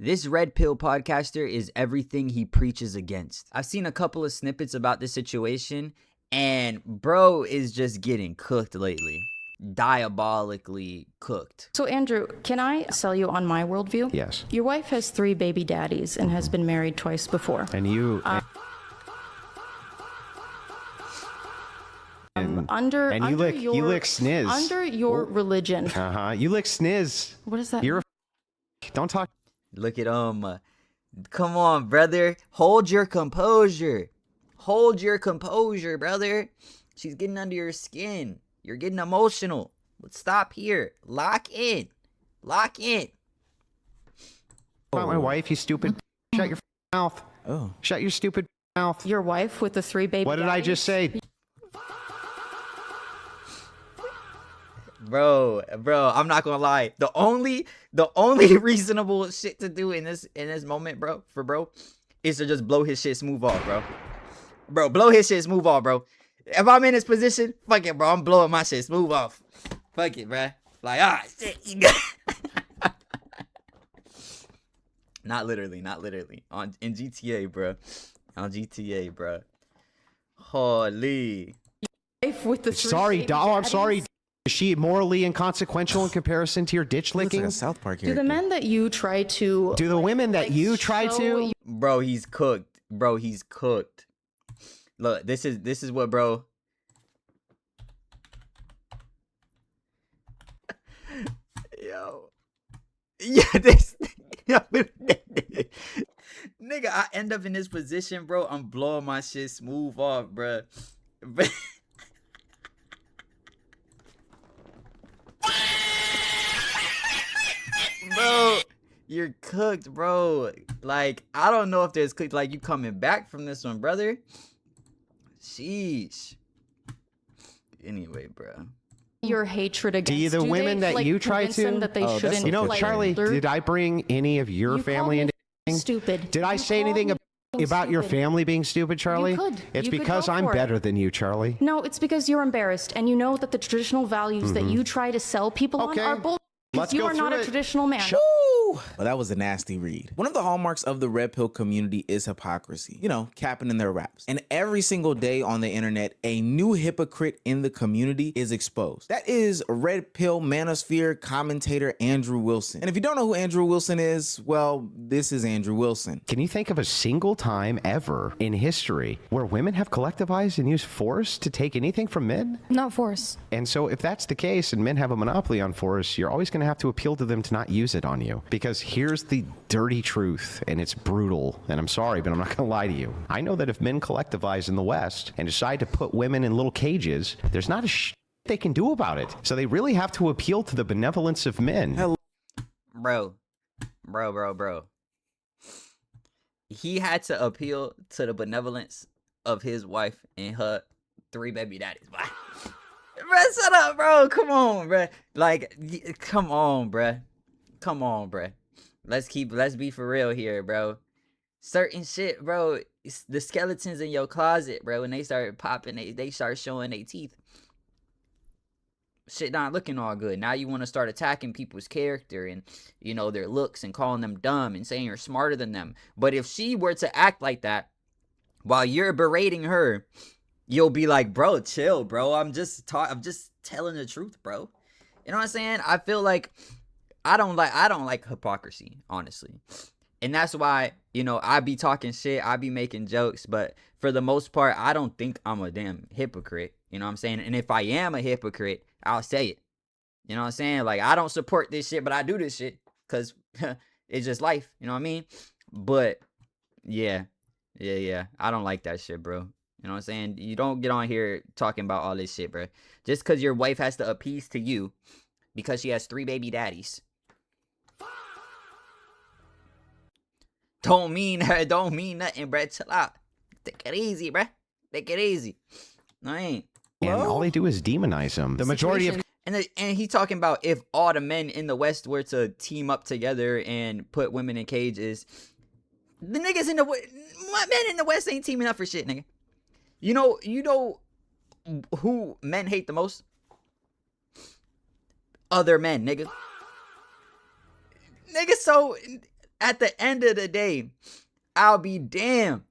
This red pill podcaster is everything he preaches against. I've seen a couple of snippets about this situation, and bro is just getting cooked lately. Diabolically cooked. So Andrew, can I sell you on my worldview? Yes. Your wife has 3 baby daddies and has been married twice before. And you... Under you lick sniz. Under your religion. You lick sniz. What is that? You're a don't talk. Look at him. Come on, brother. Hold your composure. Hold your composure, brother. She's getting under your skin. You're getting emotional. Let's stop here. Lock in. Lock in. About my wife, you stupid. Shut your mouth. Oh. Shut your stupid mouth. Your wife with the 3 baby What did I just say? Bro, I'm not gonna lie. The only reasonable shit to do in this moment, bro, is to just blow his shit smooth off, bro. Bro, blow his shit smooth off, bro. If I'm in this position, fuck it, bro. I'm blowing my shit smooth off. Fuck it, bro. Like, shit, you got Not literally. In GTA, bro. On GTA, bro. Holy. Wife with the 3 Sorry, baby doll. I'm daddies. sorry. Is she morally inconsequential in comparison to your ditch licking? Like a South Park Do character. the men that you try to... Do the women that you try to? Bro, he's cooked. Bro, he's cooked. Look, this is what, bro. Yo. Yeah, this nigga, I end up in this position, bro. I'm blowing my shit smooth off, bro. Bro, you're cooked, bro. Like, I don't know if there's cooked. Like, you coming back from this one, brother. Sheesh. Anyway, bro. Your hatred against... Do you the women that you try convince them to? that they shouldn't... You know, like, Charlie, flirt? did I bring any of your You family called into me anything? stupid. Did I You say called anything me about your stupid. family being stupid, Charlie? could. It's You could because go I'm for it. better than you, Charlie. No, it's because you're embarrassed, and you know that the traditional values that you try to sell people Okay. on are bull. Let's You go are not through a it. traditional man. Well, that was a nasty read. One of the hallmarks of the red pill community is hypocrisy. You know, capping in their raps. And every single day on the internet, a new hypocrite in the community is exposed. That is red pill manosphere commentator Andrew Wilson. And if you don't know who Andrew Wilson is, well, this is Andrew Wilson. Can you think of a single time ever in history where women have collectivized and used force to take anything from men? Not force. And so if that's the case and men have a monopoly on force, you're always going to have to appeal to them to not use it on you. Because here's the dirty truth, and it's brutal, and I'm sorry, but I'm not going to lie to you. I know that if men collectivize in the West and decide to put women in little cages, there's not a they can do about it. So they really have to appeal to the benevolence of men. Bro. He had to appeal to the benevolence of his wife and her 3 baby daddies. Bro, shut up, bro. Come on, bro. Like, come on, bro. Let's be for real here, bro. Certain shit, bro. It's the skeletons in your closet, bro. When they start popping, they start showing their teeth. Shit not looking all good. Now you want to start attacking people's character and, you know, their looks and calling them dumb and saying you're smarter than them. But if she were to act like that while you're berating her, you'll be like, bro, chill, bro. I'm just telling the truth, bro. You know what I'm saying? I feel like I don't like hypocrisy, honestly. And that's why, you know, I be talking shit, I be making jokes, but for the most part, I don't think I'm a damn hypocrite. You know what I'm saying? And if I am a hypocrite, I'll say it. You know what I'm saying? Like, I don't support this shit, but I do this shit because it's just life. You know what I mean? But yeah. I don't like that shit, bro. You know what I'm saying? You don't get on here talking about all this shit, bro. Just because your wife has to appease to you because she has 3 baby daddies. Don't mean nothing, bro. Chill out. Take it easy, bro. Take it easy. No, I ain't. And all they do is demonize them. The majority of... And he talking about if all the men in the West were to team up together and put women in cages, the niggas in the men in the West ain't teaming up for shit, nigga. You know who men hate the most? Other men, nigga. So at the end of the day, I'll be damned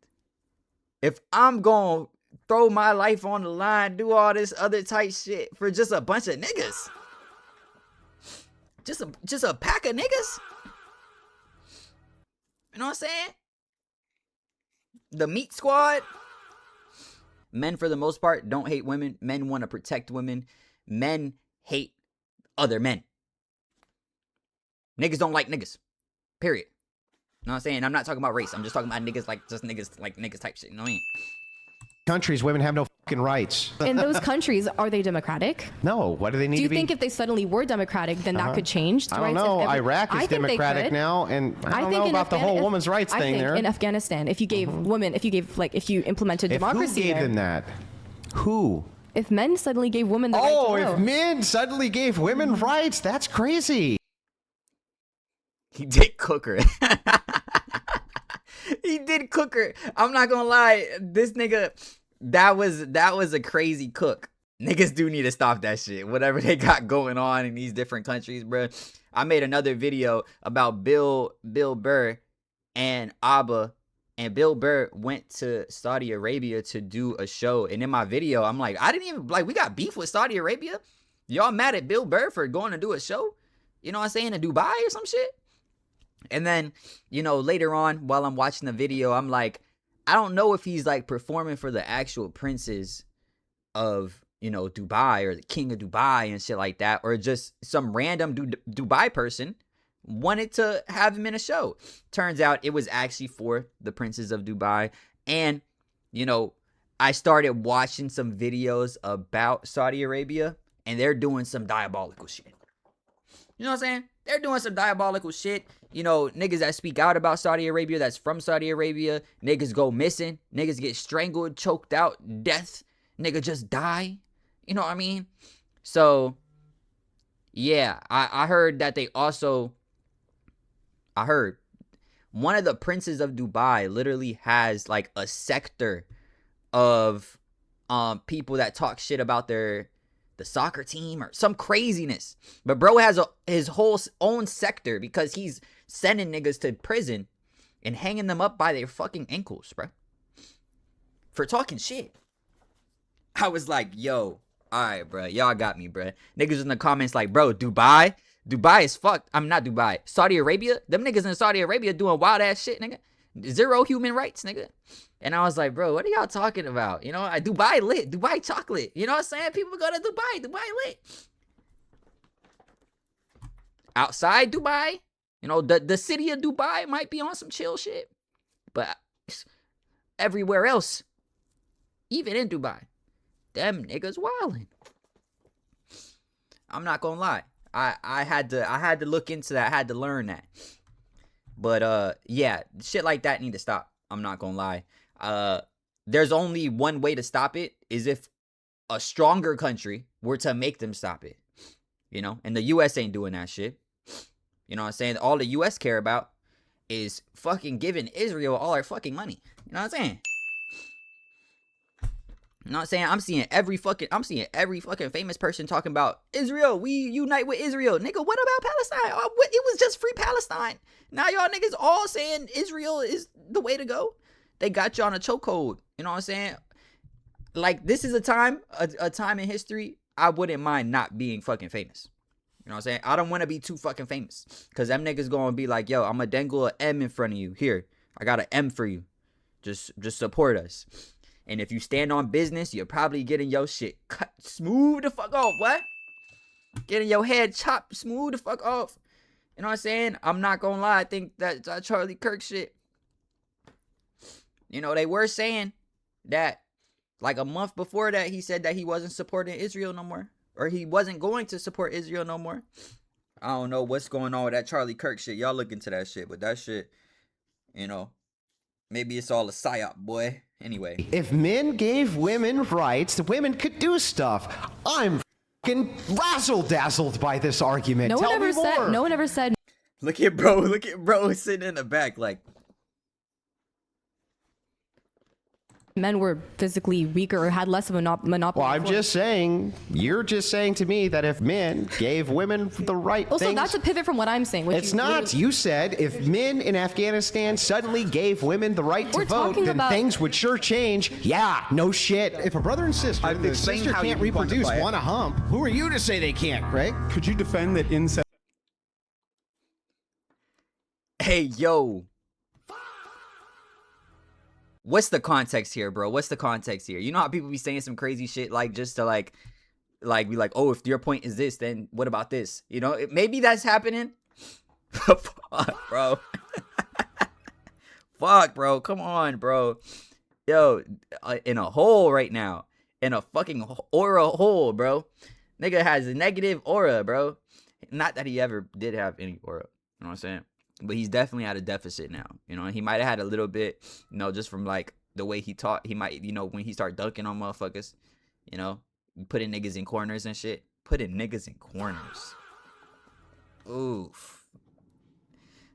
if I'm gonna throw my life on the line, do all this other type shit for just a bunch of niggas. Just a pack of niggas. You know what I'm saying? The meat squad. Men, for the most part, don't hate women. Men want to protect women. Men hate other men. Niggas don't like niggas. Period. You know what I'm saying? I'm not talking about race. I'm just talking about niggas like just niggas like niggas type shit. You know what I mean? Countries, women have no fucking rights. In those countries, are they democratic? No. What do they need Do you to be? think if they suddenly were democratic, then that could change? I don't know. Iraq is democratic now, and I don't know about the whole women's rights thing there. In Afghanistan, if you gave women, if you implemented democracy, who gave them that? Who? If men suddenly gave women the right to vote. If men suddenly gave women rights, that's crazy. He did cook her. He did cook her. I'm not gonna lie. This nigga, that was a crazy cook. Niggas do need to stop that shit. Whatever they got going on in these different countries, bro. I made another video about Bill Burr and Abba. And Bill Burr went to Saudi Arabia to do a show. And in my video, I'm like, we got beef with Saudi Arabia? Y'all mad at Bill Burr for going to do a show? You know what I'm saying? In Dubai or some shit? And then, later on, while I'm watching the video, I'm like, I don't know if he's like performing for the actual princes of, Dubai or the king of Dubai and shit like that, or just some random Dubai person wanted to have him in a show. Turns out it was actually for the princes of Dubai. And, I started watching some videos about Saudi Arabia, and they're doing some diabolical shit. You know what I'm saying? They're doing some diabolical shit. Niggas that speak out about Saudi Arabia, that's from Saudi Arabia, niggas go missing. Niggas get strangled, choked out, death. Nigga just die. You know what I mean? So, yeah, I heard that they also... I heard one of the princes of Dubai literally has like a sector of people that talk shit about the soccer team or some craziness. But bro has his whole own sector because he's sending niggas to prison and hanging them up by their fucking ankles, bro, for talking shit. I was like, yo, all right, bro, y'all got me, bro. Niggas in the comments like, bro, Dubai is fucked. I'm not Dubai. Saudi Arabia, them niggas in Saudi Arabia doing wild ass shit, nigga. Zero human rights, nigga. And I was like, bro, what are y'all talking about? Dubai lit. Dubai chocolate. You know what I'm saying? People go to Dubai. Dubai lit. Outside Dubai, the city of Dubai might be on some chill shit. But everywhere else, even in Dubai, them niggas wildin'. I'm not gonna lie. I had to look into that. I had to learn that. But yeah, shit like that need to stop. I'm not gonna lie. There's only one way to stop it, is if a stronger country were to make them stop it. And the US ain't doing that shit. You know what I'm saying? All the US care about is fucking giving Israel all our fucking money. You know what I'm saying? You know what I'm saying? I'm seeing every fucking famous person talking about Israel. We unite with Israel. Nigga, what about Palestine? It was just free Palestine. Now y'all niggas all saying Israel is the way to go. They got you on a chokehold. You know what I'm saying? Like, this is a time in history I wouldn't mind not being fucking famous. You know what I'm saying? I don't want to be too fucking famous. Because them niggas going to be like, yo, I'm going to dangle an M in front of you. Here, I got an M for you. Just support us. And if you stand on business, you're probably getting your shit cut smooth the fuck off. What? Getting your head chopped smooth the fuck off. You know what I'm saying? I'm not gonna lie. I think that's Charlie Kirk shit. They were saying that like a month before that, he said that he wasn't supporting Israel no more. Or he wasn't going to support Israel no more. I don't know what's going on with that Charlie Kirk shit. Y'all look into that shit. But that shit, maybe it's all a psyop, boy. Anyway. If men gave women rights, the women could do stuff. I'm fucking razzle-dazzled by this argument. No one ever said. Look at bro sitting in the back like. men were physically weaker or had less of a monopoly. Well, I'm just saying, you're just saying to me that if men gave women the right also, things... that's a pivot from what I'm saying. It's not. You said if men in Afghanistan suddenly gave women the right to vote, then things would sure change. Yeah, no shit. If a brother and sister, the sister can't reproduce, want a hump, who are you to say they can't, Greg? Could you defend that incest? Hey, yo. What's the context here, bro? What's the context here? You know how people be saying some crazy shit, like, just to, like be like, oh, if your point is this, then what about this? You know, maybe that's happening. Fuck, bro. Fuck, bro. Come on, bro. Yo, in a hole right now. In a fucking aura hole, bro. Nigga has a negative aura, bro. Not that he ever did have any aura. You know what I'm saying? But he's definitely at a deficit now. You know, he might have had a little bit, you know, just from like the way he taught. He might, you know, when he start dunking on motherfuckers, you know, putting niggas in corners and shit. Putting niggas in corners. Oof.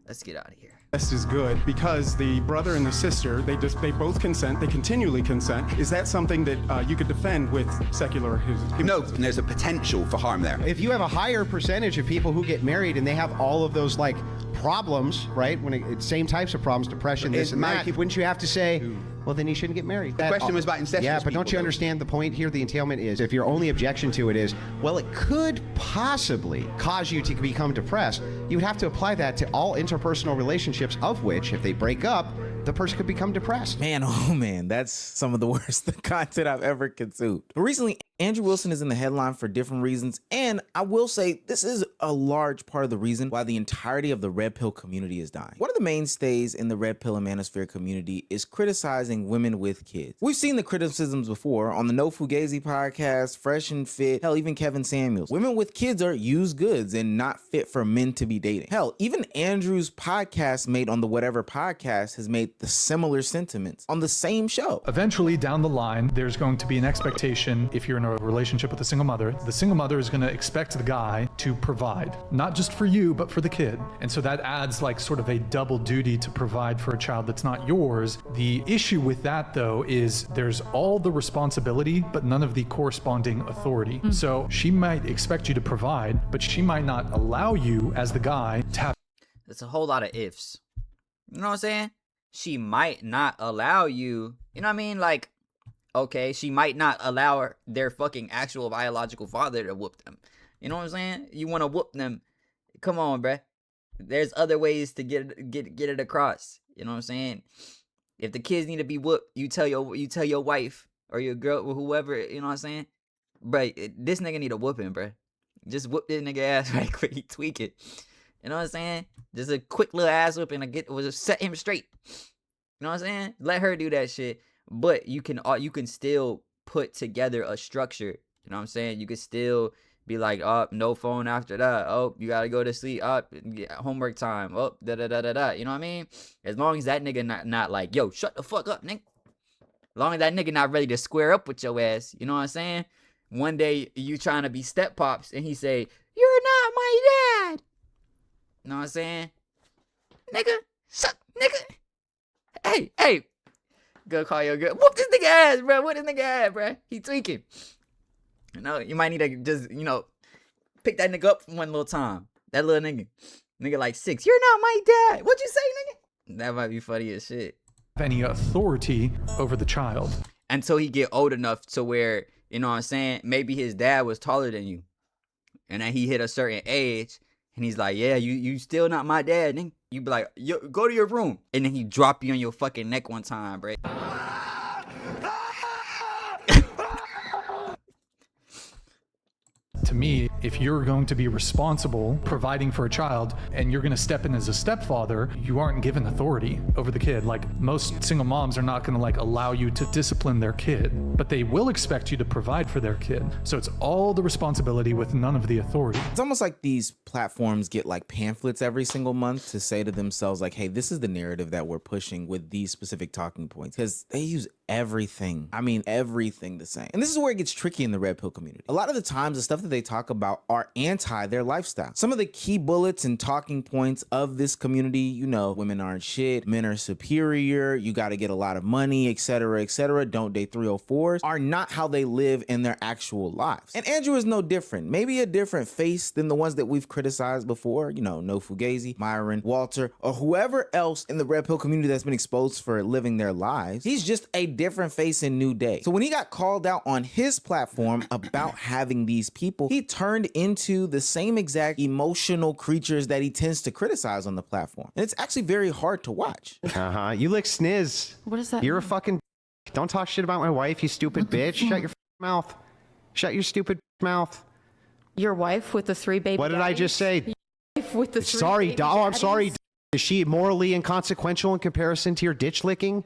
Let's get out of here. Is good because the brother and the sister, they both consent, they continually consent. Is that something that you could defend with secular? No, there's a potential for harm there. If you have a higher percentage of people who get married and they have all of those like problems, right? When it's same types of problems, depression, this and that, wouldn't you have to say, well, then he shouldn't get married? The question was about incestuous Yeah, but don't you understand the point here? The entailment is, if your only objection to it is, well, it could possibly cause you to become depressed, you would have to apply that to all interpersonal relationships, of which, if they break up, the person could become depressed. Man, oh man, that's some of the worst content I've ever consumed. But recently, Andrew Wilson is in the headline for different reasons, and I will say this is a large part of the reason why the entirety of the red pill community is dying. One of the mainstays in the red pill and manosphere community is criticizing women with kids. We've seen the criticisms before on the No Fugazi podcast, Fresh and Fit, hell, even Kevin Samuels. Women with kids are used goods and not fit for men to be dating. Hell, even Andrew's podcast made on the Whatever podcast has made the similar sentiments on the same show. Eventually down the line, there's going to be an expectation, if you're in a relationship with a single mother, the single mother is going to expect the guy to provide, not just for you, but for the kid. And so that adds like sort of a double duty to provide for a child that's not yours. The issue with that though is there's all the responsibility, but none of the corresponding authority. So she might expect you to provide, but she might not allow you as the guy to have. That's a whole lot of ifs. You know what I'm saying? She might not allow you, you know what I mean? Like, okay, she might not allow their fucking actual biological father to whoop them. You know what I'm saying? You want to whoop them. Come on, bruh. There's other ways to get it across. You know what I'm saying? If the kids need to be whooped, you tell your wife or your girl or whoever, you know what I'm saying? Bruh, this nigga need a whooping, bruh. Just whoop this nigga ass right quick. He tweak it. You know what I'm saying? Just a quick little ass whooping to just set him straight. You know what I'm saying? Let her do that shit. But you can still put together a structure. You know what I'm saying? You can still be like, oh, no phone after that. Oh, you gotta go to sleep. Oh, homework time. Oh, da-da-da-da-da. You know what I mean? As long as that nigga not like, yo, shut the fuck up, nigga. As long as that nigga not ready to square up with your ass. You know what I'm saying? One day, you trying to be step pops, and he say, you're not my dad. You know what I'm saying? Nigga, suck, nigga. Hey. Go call your girl. Whoop this nigga ass, bro. What this nigga ass, bro? He tweaking. You know, you might need to just, you know, pick that nigga up one little time. That little nigga. Nigga like 6. You're not my dad. What'd you say, nigga? That might be funny as shit. Any authority over the child. Until he get old enough to where, you know what I'm saying, maybe his dad was taller than you. And then he hit a certain age. And he's like, yeah, you still not my dad, nigga. You be like, yo, go to your room. And then he drop you on your fucking neck one time, bro. To me, if you're going to be responsible providing for a child and you're going to step in as a stepfather, you aren't given authority over the kid. Like, most single moms are not going to like allow you to discipline their kid, but they will expect you to provide for their kid. So it's all the responsibility with none of the authority. It's almost like these platforms get like pamphlets every single month to say to themselves like, hey, this is the narrative that we're pushing with these specific talking points, because they use everything. I mean, everything the same. And this is where it gets tricky in the red pill community. A lot of the times the stuff that they talk about about are anti their lifestyle. Some of the key bullets and talking points of this community, you know, women aren't shit, men are superior, you got to get a lot of money, etc., don't date 304s, are not how they live in their actual lives. And Andrew is no different. Maybe a different face than the ones that we've criticized before, you know, No Fugazi, Myron, Walter, or whoever else in the Red Pill community that's been exposed for living their lives. He's just a different face in New Day. So when he got called out on his platform about having these people, he turned into the same exact emotional creatures that he tends to criticize on the platform. And it's actually very hard to watch. You lick sniz. What is that? You're a fucking... Don't talk shit about my wife, you stupid bitch. Shut your mouth. Shut your stupid mouth. Your wife with the 3 baby What did I just say? Your wife with the 3 Sorry, baby doll. I'm sorry. daddies? Is she morally inconsequential in comparison to your ditch licking?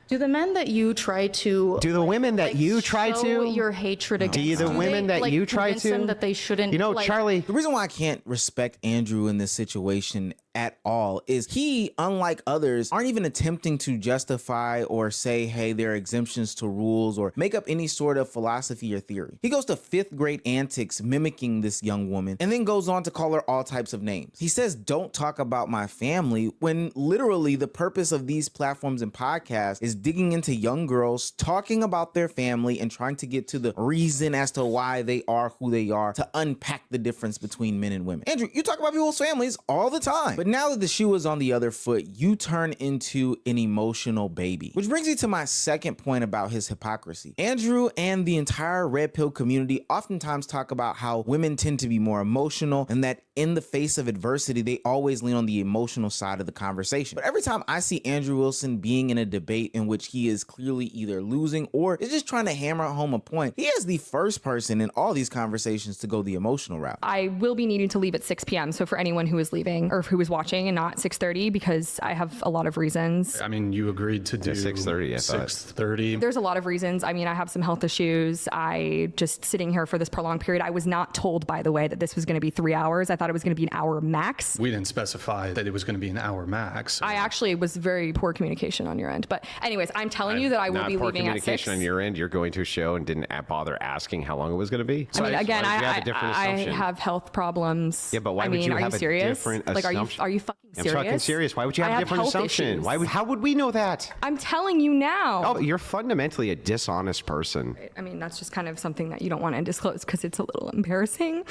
Do the men that you try to... Do the women that you try show to... your hatred against... Do you the women that you try convince them to... that they shouldn't... You know, like, Charlie... The reason why I can't respect Andrew in this situation at all is he, unlike others, aren't even attempting to justify or say, hey, there are exemptions to rules or make up any sort of philosophy or theory. He goes to 5th grade antics mimicking this young woman and then goes on to call her all types of names. He says, don't talk about my family, when literally the purpose of these platforms and podcasts is digging into young girls, talking about their family and trying to get to the reason as to why they are who they are, to unpack the difference between men and women. Andrew, you talk about people's families all the time, but now that the shoe is on the other foot, you turn into an emotional baby. Which brings me to my second point about his hypocrisy. Andrew and the entire Red Pill community oftentimes talk about how women tend to be more emotional and that in the face of adversity, they always lean on the emotional side of the conversation. But every time I see Andrew Wilson being in a debate in which he is clearly either losing or is just trying to hammer home a point, he is the first person in all these conversations to go the emotional route. I will be needing to leave at 6 p.m. So for anyone who is leaving or who is watching and not 6:30, because I have a lot of reasons. I mean, you agreed to do 6:30, I thought. 6:30. There's a lot of reasons. I mean, I have some health issues. I just sitting here for this prolonged period. I was not told, by the way, that this was going to be 3 hours. I thought it was going to be an hour max. We didn't specify that it was going to be an hour max. I actually was very poor communication on your end. But anyways, I'm telling you that I will be poor leaving at 6. communication on your end. You're going to a show and didn't bother asking how long it was going to be. I mean, again, Why did you have a different I assumption? have health problems. Yeah, but why I would mean, you are have you a serious? different Like, assumption? are you fucking serious? I'm fucking serious. Why would you have a different health assumption? issues. How would we know that? I'm telling you now. Oh, you're fundamentally a dishonest person. I mean, that's just kind of something that you don't want to disclose because it's a little embarrassing.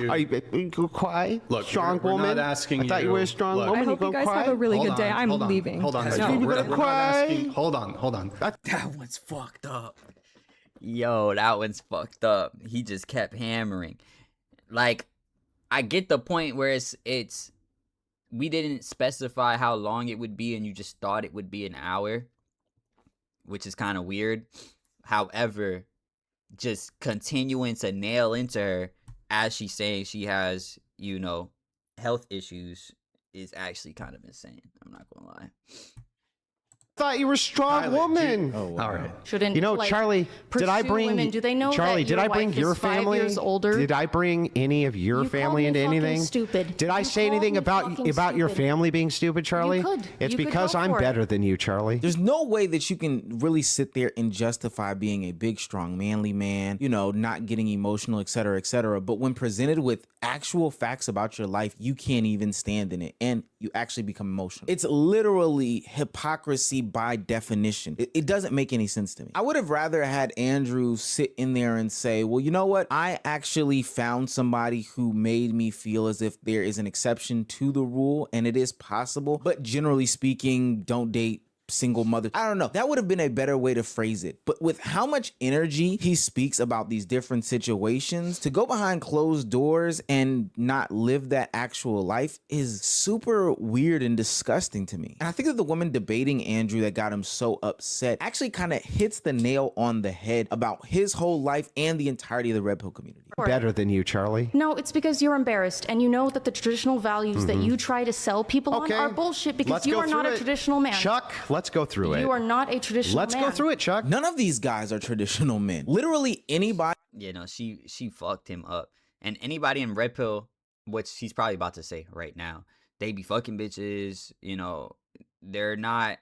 Are you go quiet? Look, strong we're woman. not asking I thought you were a strong Look, woman. I hope you guys have a really good day. I'm leaving. Hold on. No. We're not cry. asking. Hold on. That one's fucked up. Yo, that one's fucked up. He just kept hammering. Like, I get the point where it's we didn't specify how long it would be and you just thought it would be an hour, which is kind of weird. However, just continuing to nail into her as she's saying she has, you know, health issues is actually kind of insane. I'm not gonna lie. Thought you were a strong woman. All right. Shouldn't, You know, like, Charlie, did I pursue bring women? Do they know Charlie? that Did your I bring wife your is 5 family? years older? Did I bring any of your You family called into me fucking anything? stupid. Did I You say called anything me about fucking your stupid. family being stupid, Charlie? could. It's You could because go I'm for it. better than you, Charlie. There's no way that you can really sit there and justify being a big, strong, manly man, you know, not getting emotional, et cetera, et cetera. But when presented with actual facts about your life, you can't even stand in it and you actually become emotional. It's literally hypocrisy by definition. It doesn't make any sense to me. I would have rather had Andrew sit in there and say, well, you know what? I actually found somebody who made me feel as if there is an exception to the rule and it is possible. But generally speaking, don't date single mother. I don't know. That would have been a better way to phrase it. But with how much energy he speaks about these different situations, to go behind closed doors and not live that actual life is super weird and disgusting to me. And I think that the woman debating Andrew that got him so upset actually kind of hits the nail on the head about his whole life and the entirety of the Red Pill community. Better than you, Charlie. No, it's because you're embarrassed and you know that the traditional values that you try to sell people on are bullshit because you are not a traditional man. Chuck, let's go through it. You are not a traditional man. Let's go through it, Chuck. None of these guys are traditional men. Literally anybody. You know, she fucked him up. And anybody in Red Pill, what she's probably about to say right now, they be fucking bitches, you know, they're not,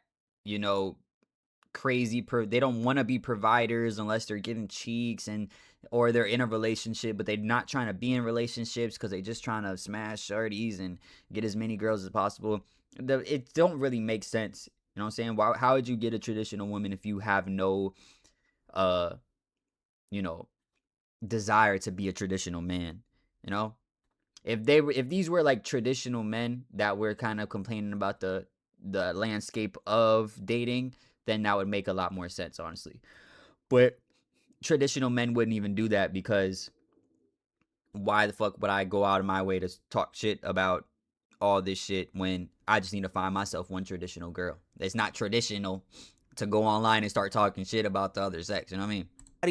you know, crazy they don't want to be providers unless they're getting cheeks, and or they're in a relationship but they're not trying to be in relationships because they just trying to smash shorties and get as many girls as possible. It don't really make sense. You know what I'm saying? How would you get a traditional woman if you have no you know, desire to be a traditional man? You know, if these were like traditional men that were kind of complaining about the landscape of dating, then that would make a lot more sense, honestly. But traditional men wouldn't even do that, because why the fuck would I go out of my way to talk shit about all this shit when I just need to find myself one traditional girl? It's not traditional to go online and start talking shit about the other sex, you know what I mean?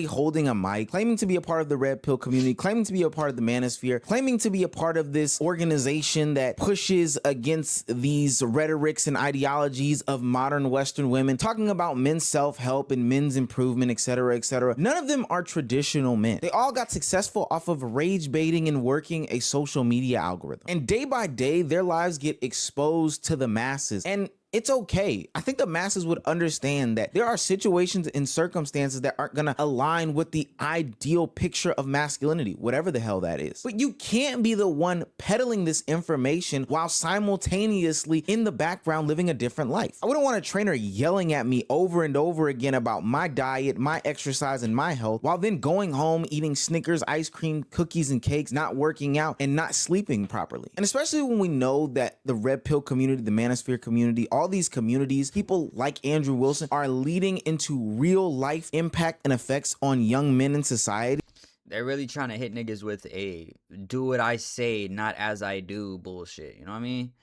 Holding a mic, claiming to be a part of the red pill community, claiming to be a part of the manosphere, claiming to be a part of this organization that pushes against these rhetorics and ideologies of modern Western women, talking about men's self-help and men's improvement, etc., etc. None of them are traditional men. They all got successful off of rage baiting and working a social media algorithm. And day by day, their lives get exposed to the masses. And it's okay. I think the masses would understand that there are situations and circumstances that aren't gonna align with the ideal picture of masculinity, whatever the hell that is. But you can't be the one peddling this information while simultaneously in the background living a different life. I wouldn't want a trainer yelling at me over and over again about my diet, my exercise, and my health, while then going home, eating Snickers, ice cream, cookies, and cakes, not working out, and not sleeping properly. And especially when we know that the red pill community, the manosphere community, all these communities, people like Andrew Wilson, are leading into real life impact and effects on young men in society. They're really trying to hit niggas with a do what I say, not as I do bullshit. You know what I mean?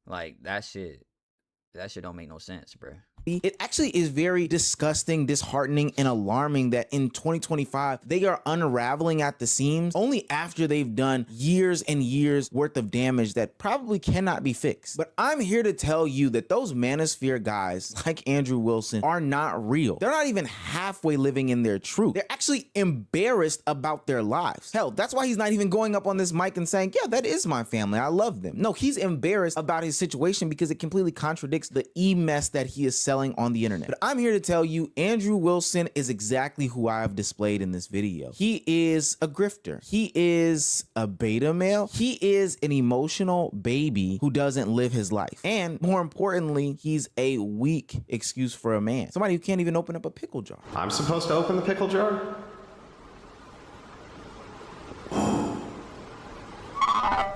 Like, that shit don't make no sense, bro. It actually is very disgusting, disheartening, and alarming that in 2025, they are unraveling at the seams only after they've done years and years worth of damage that probably cannot be fixed. But I'm here to tell you that those manosphere guys like Andrew Wilson are not real. They're not even halfway living in their truth. They're actually embarrassed about their lives. Hell, that's why he's not even going up on this mic and saying, yeah, that is my family, I love them. No, he's embarrassed about his situation because it completely contradicts the mess that he is selling on the internet. But I'm here to tell you, Andrew Wilson is exactly who I have displayed in this video. He is a grifter. He is a beta male. He is an emotional baby who doesn't live his life. And more importantly, he's a weak excuse for a man. Somebody who can't even open up a pickle jar. I'm supposed to open the pickle jar?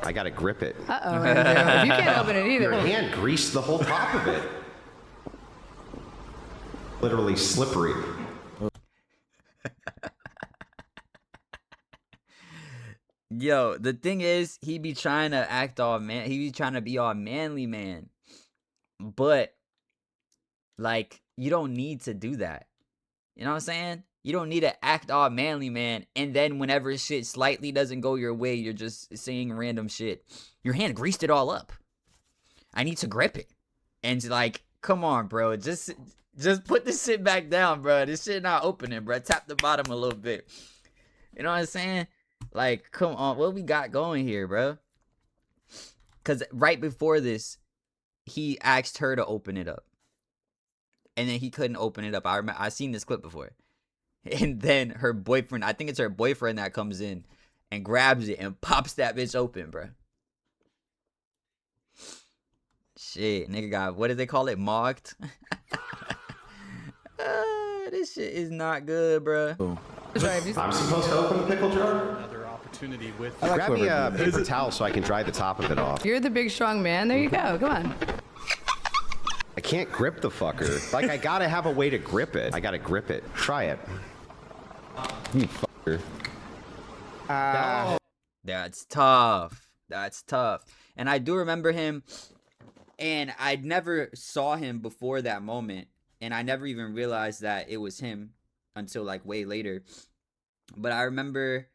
I gotta grip it. Uh-oh, Andrew. You can't open it either. Your hand greased the whole top of it. Literally slippery. Yo, the thing is, he be trying to act all man. He be trying to be all manly man. But, like, you don't need to do that. You know what I'm saying? You don't need to act all manly man, and then whenever shit slightly doesn't go your way, you're just saying random shit. Your hand greased it all up. I need to grip it. And, like, come on, bro. Just put this shit back down, bro. This shit not opening, bro. Tap the bottom a little bit. You know what I'm saying? Like, come on. What we got going here, bro? Because right before this, he asked her to open it up. And then he couldn't open it up. I seen this clip before. And then her boyfriend, I think it's her boyfriend that comes in and grabs it and pops that bitch open, bro. Shit, nigga got, what do they call it? Mocked? This shit is not good, bro. I'm supposed to open the pickle jar? Another opportunity with... Grab me a paper towel so I can dry the top of it off. You're the big strong man. There you go. Come on. I can't grip the fucker. Like, I gotta have a way to grip it. I gotta grip it. Try it. You fucker. That's tough. That's tough. And I do remember him, and I never saw him before that moment, and I never even realized that it was him until, like, way later. But I remember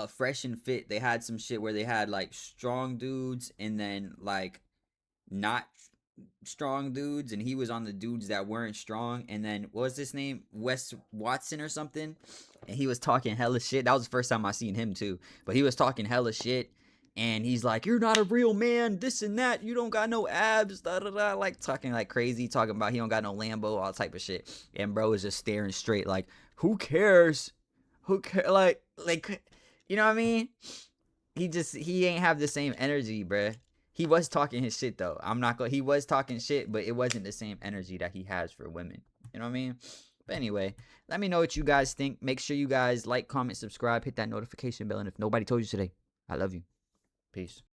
Fresh and Fit, they had some shit where they had, like, strong dudes and then, like, not strong dudes, and he was on the dudes that weren't strong. And then what was his name, Wes Watson or something, and he was talking hella shit. That was the first time I seen him too, but he was talking hella shit, And he's like, you're not a real man, this and that. You don't got no abs, da da da. Like talking like crazy, talking about he don't got no Lambo, all type of shit. And bro is just staring straight like, who cares? Who cares? Like, you know what I mean? He ain't have the same energy, bruh. He was talking his shit though. He was talking shit, but it wasn't the same energy that he has for women. You know what I mean? But anyway, let me know what you guys think. Make sure you guys like, comment, subscribe, hit that notification bell. And if nobody told you today, I love you. Peace.